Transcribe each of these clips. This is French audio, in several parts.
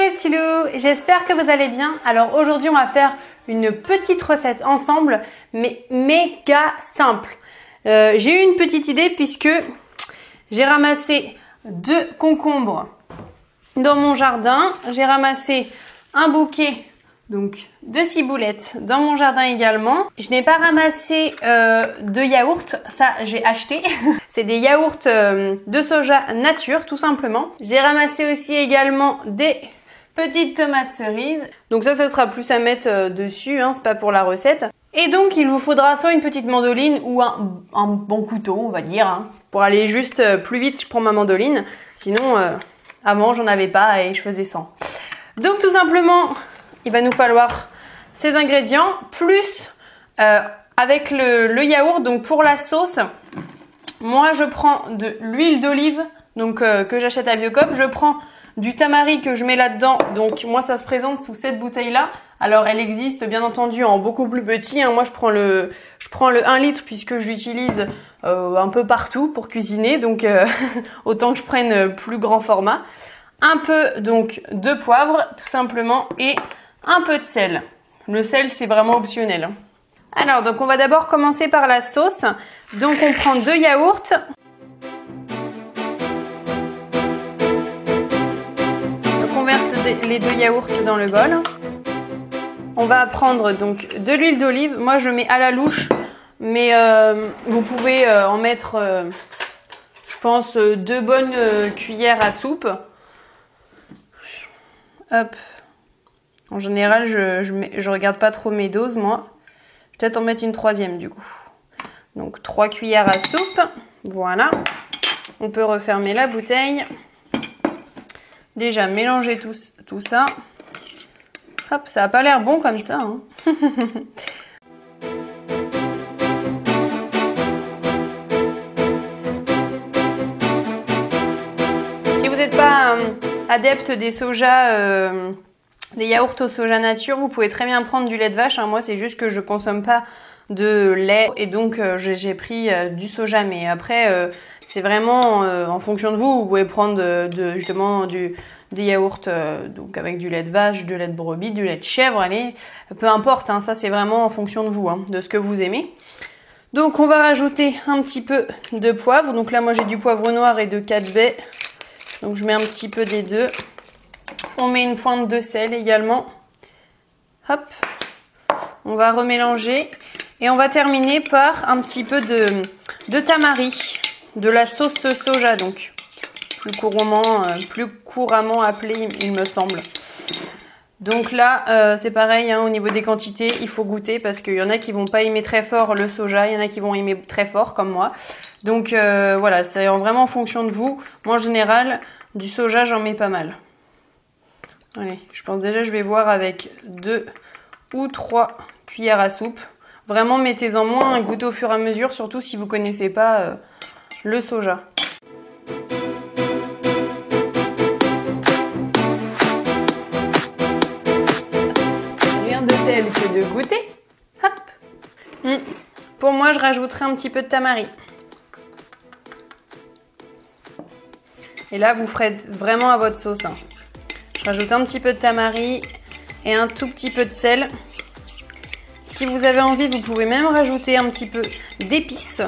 les petits loups, j'espère que vous allez bien. Alors aujourd'hui on va faire une petite recette ensemble, mais méga simple. J'ai eu une petite idée puisque j'ai ramassé 2 concombres dans mon jardin. J'ai ramassé un bouquet donc de ciboulettes dans mon jardin également. Je n'ai pas ramassé de yaourt, ça j'ai acheté. C'est des yaourts de soja nature tout simplement. J'ai ramassé aussi également des petites tomates cerises. Donc ça sera plus à mettre dessus, hein, c'est pas pour la recette. Et donc il vous faudra soit une petite mandoline ou un bon couteau on va dire. Hein. Pour aller juste plus vite je prends ma mandoline. Sinon avant j'en avais pas et je faisais sans. Donc tout simplement il va nous falloir ces ingrédients plus avec le yaourt. Donc pour la sauce, moi je prends de l'huile d'olive donc que j'achète à Biocop. Je prends du tamari que je mets là-dedans. Donc moi ça se présente sous cette bouteille là. Alors elle existe bien entendu en beaucoup plus petit. Hein. Moi je prends le 1 litre puisque je l'utilise un peu partout pour cuisiner. Donc autant que je prenne plus grand format. Un peu donc de poivre tout simplement et un peu de sel. Le sel, c'est vraiment optionnel. Alors, donc on va d'abord commencer par la sauce. Donc on prend 2 yaourts. Donc on verse les 2 yaourts dans le bol. On va prendre donc de l'huile d'olive. Moi, je mets à la louche, mais vous pouvez en mettre, je pense, 2 bonnes cuillères à soupe. Hop. En général, je regarde pas trop mes doses, moi. Je vais peut-être en mettre une 3e, du coup. Donc, 3 cuillères à soupe. Voilà. On peut refermer la bouteille. Déjà, mélanger tout ça. Hop, ça n'a pas l'air bon comme ça. Hein. Si vous n'êtes pas adepte des soja... des yaourts au soja nature, vous pouvez très bien prendre du lait de vache. Hein. Moi, c'est juste que je consomme pas de lait et donc j'ai pris du soja. Mais après, c'est vraiment en fonction de vous. Vous pouvez prendre justement des yaourts donc avec du lait de vache, du lait de brebis, du lait de chèvre. Allez, peu importe. Hein. Ça, c'est vraiment en fonction de vous, hein, de ce que vous aimez. Donc, on va rajouter un petit peu de poivre. Donc là, moi, j'ai du poivre noir et de 4 baies. Donc, je mets un petit peu des deux. On met une pointe de sel également. Hop. On va remélanger. Et on va terminer par un petit peu de tamari. De la sauce soja donc. Plus couramment appelée il me semble. Donc là c'est pareil hein, au niveau des quantités. Il faut goûter parce qu'il y en a qui vont pas aimer très fort le soja. Il y en a qui vont aimer très fort comme moi. Donc voilà, c'est vraiment en fonction de vous. Moi en général du soja j'en mets pas mal. Allez, je pense déjà je vais voir avec 2 ou 3 cuillères à soupe. Vraiment mettez-en moins, goûtez au fur et à mesure, surtout si vous ne connaissez pas le soja. Rien de tel que de goûter. Hop. Pour moi, je rajouterai un petit peu de tamari. Et là, vous ferez vraiment à votre sauce. Hein. Je rajoute un petit peu de tamari et un tout petit peu de sel. Si vous avez envie, vous pouvez même rajouter un petit peu d'épices.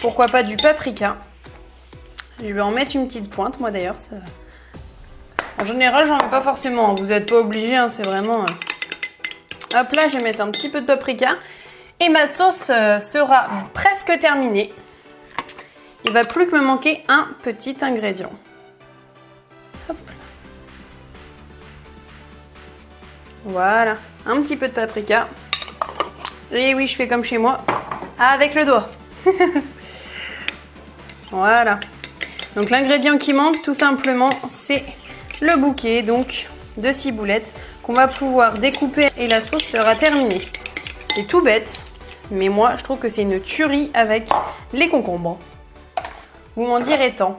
Pourquoi pas du paprika. Je vais en mettre une petite pointe, moi d'ailleurs. Ça... En général, j'en mets pas forcément. Vous n'êtes pas obligé, hein, c'est vraiment... Hop là, je vais mettre un petit peu de paprika. Et ma sauce sera presque terminée. Il va plus que me manquer un petit ingrédient. Hop. Voilà, un petit peu de paprika. Et oui, je fais comme chez moi, avec le doigt. Voilà. Donc l'ingrédient qui manque, tout simplement, c'est le bouquet donc de ciboulettes qu'on va pouvoir découper et la sauce sera terminée. C'est tout bête, mais moi, je trouve que c'est une tuerie avec les concombres. Vous m'en direz tant.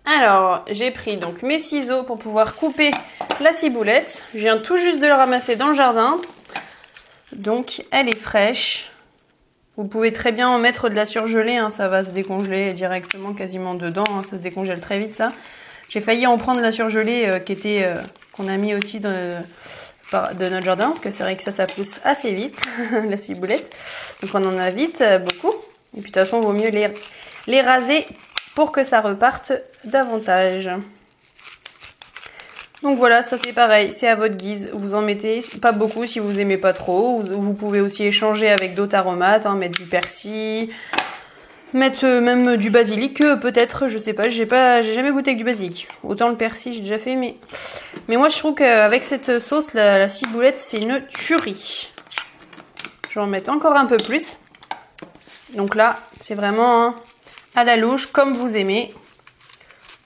Alors, j'ai pris donc mes ciseaux pour pouvoir couper la ciboulette. Je viens tout juste de le ramasser dans le jardin. Donc, elle est fraîche. Vous pouvez très bien en mettre de la surgelée. Hein, ça va se décongeler directement quasiment dedans. Hein, ça se décongèle très vite, ça. J'ai failli en prendre la surgelée qu'on a mis aussi de notre jardin, parce que c'est vrai que ça pousse assez vite, la ciboulette. Donc on en a vite beaucoup. Et puis de toute façon, il vaut mieux les raser pour que ça reparte davantage. Donc voilà, ça c'est pareil, c'est à votre guise. Vous en mettez pas beaucoup si vous aimez pas trop. Vous pouvez aussi échanger avec d'autres aromates, hein, mettre du persil, mettre même du basilic, peut-être, je sais pas, j'ai jamais goûté avec du basilic. Autant le persil j'ai déjà fait, mais moi je trouve qu'avec cette sauce, la ciboulette, c'est une tuerie. Je vais en mettre encore un peu plus. Donc là, c'est vraiment hein, à la louche, comme vous aimez.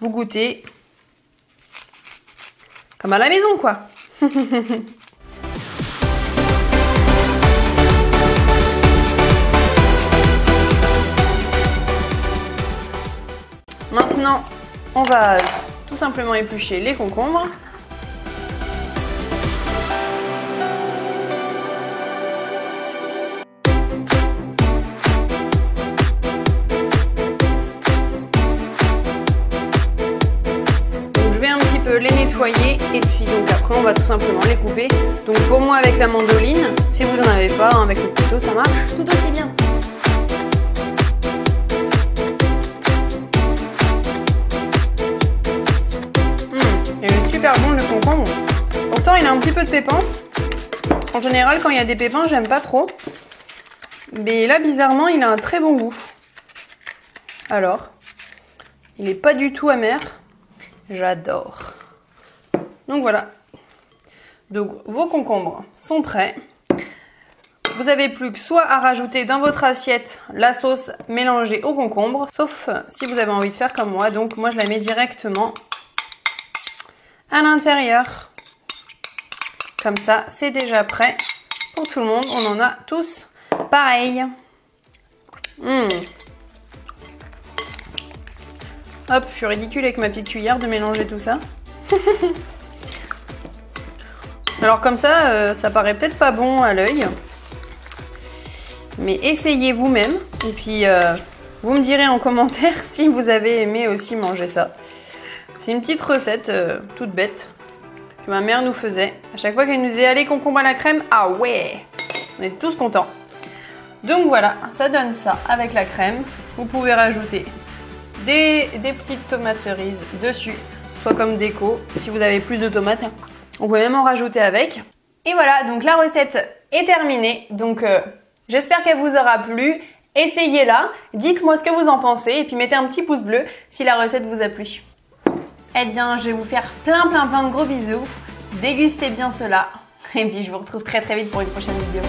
Vous goûtez. Comme à la maison, quoi. Maintenant, on va tout simplement éplucher les concombres. Les nettoyer et puis donc après on va tout simplement les couper. Donc pour moi avec la mandoline, si vous n'en avez pas, hein, avec le couteau ça marche tout aussi bien. Il est super bon le concombre. Pourtant il a un petit peu de pépins. En général quand il y a des pépins j'aime pas trop. Mais là bizarrement il a un très bon goût. Alors, il n'est pas du tout amer. J'adore. Donc voilà. Donc vos concombres sont prêts. Vous avez plus que soit à rajouter dans votre assiette la sauce mélangée au concombre, sauf si vous avez envie de faire comme moi. Donc moi je la mets directement à l'intérieur. Comme ça, c'est déjà prêt pour tout le monde. On en a tous pareil. Hop, je suis ridicule avec ma petite cuillère de mélanger tout ça. Alors comme ça, ça paraît peut-être pas bon à l'œil. Mais essayez vous-même. Et puis, vous me direz en commentaire si vous avez aimé aussi manger ça. C'est une petite recette toute bête que ma mère nous faisait. À chaque fois qu'elle nous disait « Allez, concombre à la crème », ah ouais, on était tous contents. Donc voilà, ça donne ça avec la crème. Vous pouvez rajouter des petites tomates cerises dessus, soit comme déco, si vous avez plus de tomates, vous pouvez même en rajouter avec. Et voilà, donc la recette est terminée, donc j'espère qu'elle vous aura plu, essayez-la, dites-moi ce que vous en pensez, et puis mettez un petit pouce bleu si la recette vous a plu. Eh bien, je vais vous faire plein de gros bisous, dégustez bien cela, et puis je vous retrouve très vite pour une prochaine vidéo.